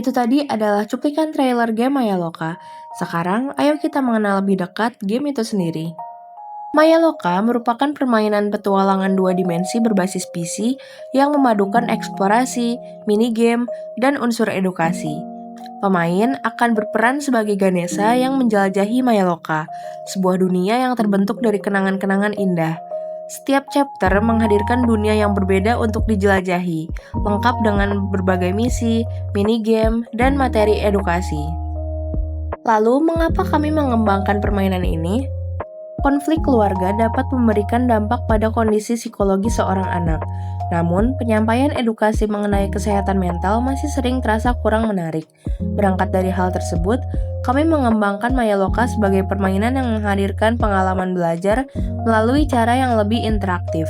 Itu tadi adalah cuplikan trailer game Maya Loka. Sekarang, ayo kita mengenal lebih dekat game itu sendiri. Maya Loka merupakan permainan petualangan dua dimensi berbasis PC yang memadukan eksplorasi, minigame, dan unsur edukasi. Pemain akan berperan sebagai Ganesha yang menjelajahi Maya Loka, sebuah dunia yang terbentuk dari kenangan-kenangan indah. Setiap chapter menghadirkan dunia yang berbeda untuk dijelajahi, lengkap dengan berbagai misi, minigame, dan materi edukasi. Lalu, mengapa kami mengembangkan permainan ini? Konflik keluarga dapat memberikan dampak pada kondisi psikologi seorang anak. Namun, penyampaian edukasi mengenai kesehatan mental masih sering terasa kurang menarik. Berangkat dari hal tersebut, kami mengembangkan Maya Loka sebagai permainan yang menghadirkan pengalaman belajar melalui cara yang lebih interaktif.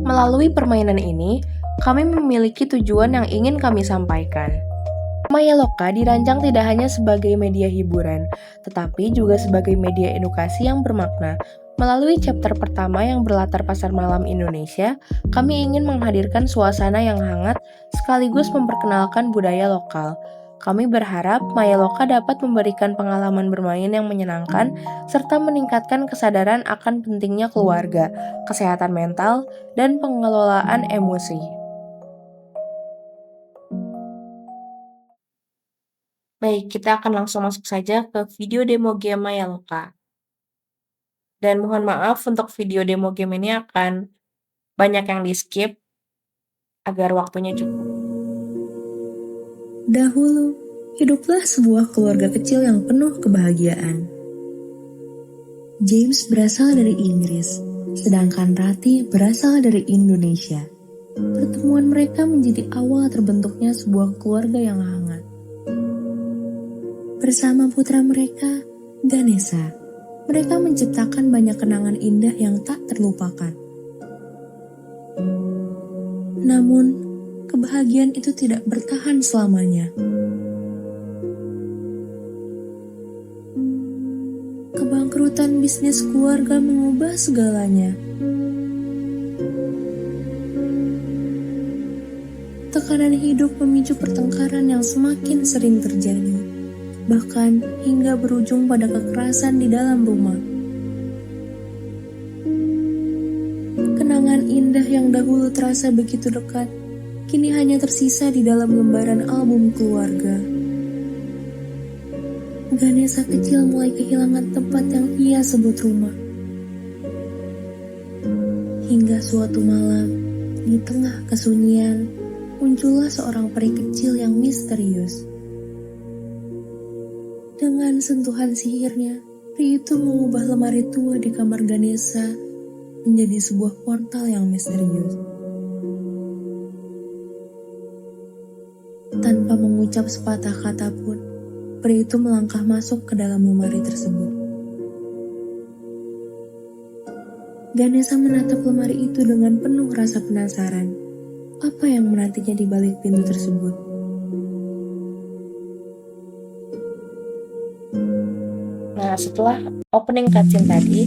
Melalui permainan ini, kami memiliki tujuan yang ingin kami sampaikan. Maya Loka dirancang tidak hanya sebagai media hiburan, tetapi juga sebagai media edukasi yang bermakna. Melalui chapter pertama yang berlatar pasar malam Indonesia, kami ingin menghadirkan suasana yang hangat sekaligus memperkenalkan budaya lokal. Kami berharap Maya Loka dapat memberikan pengalaman bermain yang menyenangkan serta meningkatkan kesadaran akan pentingnya keluarga, kesehatan mental, dan pengelolaan emosi. Baik, kita akan langsung masuk saja ke video demo game Maya Loka. Dan mohon maaf untuk video demo game ini akan banyak yang di-skip agar waktunya cukup. Dahulu, hiduplah sebuah keluarga kecil yang penuh kebahagiaan. James berasal dari Inggris, sedangkan Rati berasal dari Indonesia. Pertemuan mereka menjadi awal terbentuknya sebuah keluarga yang hangat. Bersama putra mereka, Ganesha, mereka menciptakan banyak kenangan indah yang tak terlupakan. Namun, kebahagiaan itu tidak bertahan selamanya. Kebangkrutan bisnis keluarga mengubah segalanya. Tekanan hidup memicu pertengkaran yang semakin sering terjadi. Bahkan hingga berujung pada kekerasan di dalam rumah. Kenangan indah yang dahulu terasa begitu dekat, kini hanya tersisa di dalam lembaran album keluarga. Ganesha kecil mulai kehilangan tempat yang ia sebut rumah. Hingga suatu malam, di tengah kesunyian, muncullah seorang peri kecil yang misterius. Dengan sentuhan sihirnya, peri itu mengubah lemari tua di kamar Ganesha menjadi sebuah portal yang misterius. Tanpa mengucap sepatah kata pun, peri itu melangkah masuk ke dalam lemari tersebut. Ganesha menatap lemari itu dengan penuh rasa penasaran. Apa yang menantinya di balik pintu tersebut? Nah, setelah opening cutscene tadi,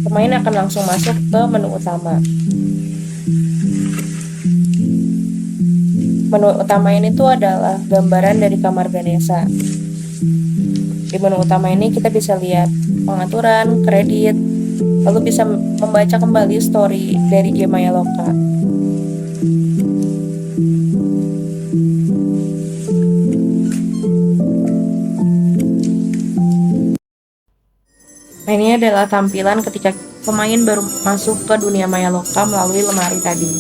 pemain akan langsung masuk ke menu utama. Menu utama ini tuh adalah gambaran dari kamar Ganesha. Di menu utama ini kita bisa lihat pengaturan, kredit, lalu bisa membaca kembali story dari game Maya Loka. Nah, ini adalah tampilan ketika pemain baru masuk ke dunia Maya Loka melalui lemari tadi.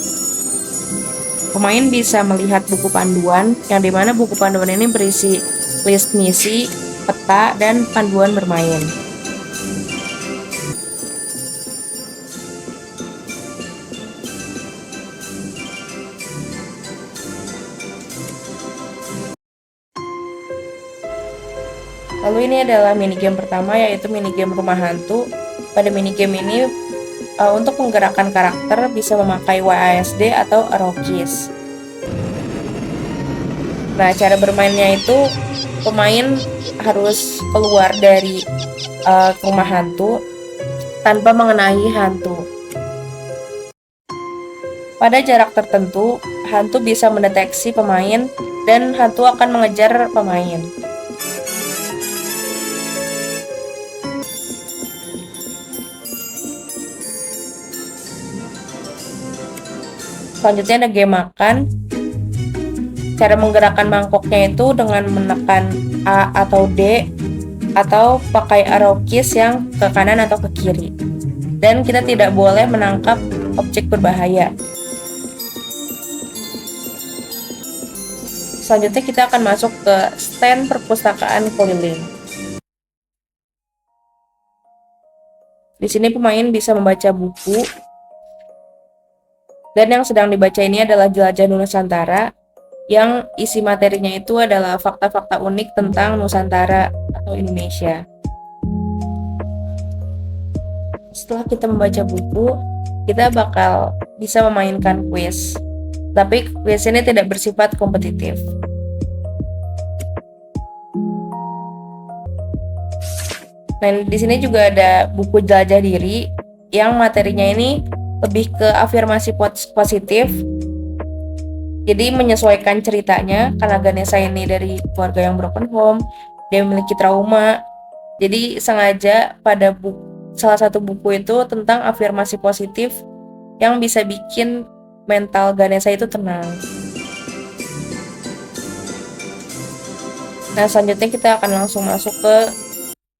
Pemain bisa melihat buku panduan, yang dimana buku panduan ini berisi list misi, peta, dan panduan bermain. Lalu ini adalah minigame pertama, yaitu minigame rumah hantu. Pada minigame ini, untuk menggerakkan karakter bisa memakai WASD atau arrow keys. Nah, cara bermainnya itu pemain harus keluar dari rumah hantu tanpa mengenai hantu. Pada jarak tertentu, hantu bisa mendeteksi pemain dan hantu akan mengejar pemain. Selanjutnya ada game makan. Cara menggerakkan mangkoknya itu dengan menekan A atau D atau pakai arrow keys yang ke kanan atau ke kiri. Dan kita tidak boleh menangkap objek berbahaya. Selanjutnya kita akan masuk ke stand perpustakaan keliling. Di sini pemain bisa membaca buku. Dan yang sedang dibaca ini adalah Jelajah Nusantara, yang isi materinya itu adalah fakta-fakta unik tentang Nusantara atau Indonesia. Setelah kita membaca buku, kita bakal bisa memainkan kuis. Tapi kuis ini tidak bersifat kompetitif. Nah, di sini juga ada buku Jelajah Diri yang materinya ini lebih ke afirmasi positif. Jadi menyesuaikan ceritanya, karena Ganesha ini dari keluarga yang broken home, dia memiliki trauma. Jadi sengaja pada salah satu buku itu tentang afirmasi positif yang bisa bikin mental Ganesha itu tenang. Nah, selanjutnya kita akan langsung masuk ke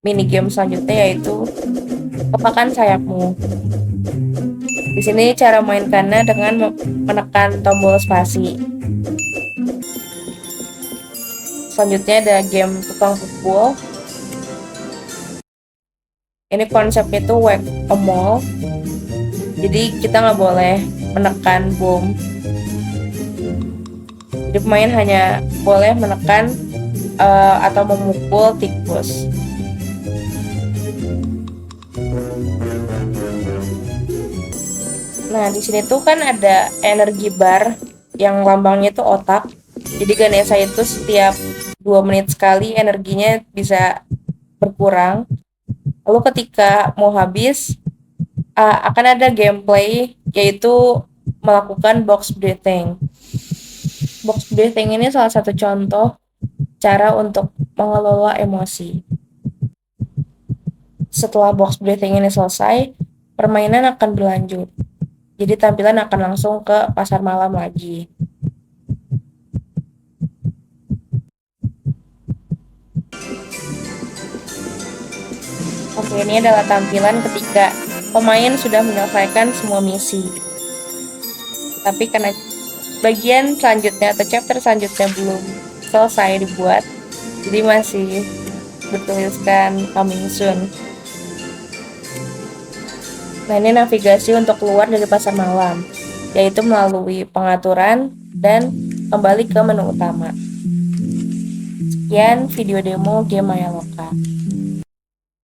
mini game selanjutnya, yaitu Kepakan Sayapmu. Di sini cara mainkannya dengan menekan tombol spasi. Selanjutnya ada game Tukang Pukul. Ini konsepnya itu whack-a-mole. Jadi kita nggak boleh menekan bom. Jadi pemain hanya boleh menekan atau memukul tikus. Nah, di sini tuh kan ada energi bar yang lambangnya itu otak. Jadi Ganesha itu setiap 2 menit sekali energinya bisa berkurang. Lalu ketika mau habis, akan ada gameplay, yaitu melakukan box breathing. Box breathing ini salah satu contoh cara untuk mengelola emosi. Setelah box breathing ini selesai, permainan akan berlanjut. Jadi tampilan akan langsung ke pasar malam lagi. Oke, ini adalah tampilan ketika pemain sudah menyelesaikan semua misi. Tapi karena bagian selanjutnya atau chapter selanjutnya belum selesai dibuat, jadi masih bertuliskan coming soon. Nah, ini navigasi untuk keluar dari pasar malam, yaitu melalui pengaturan dan kembali ke menu utama. Sekian video demo game Maya Loka.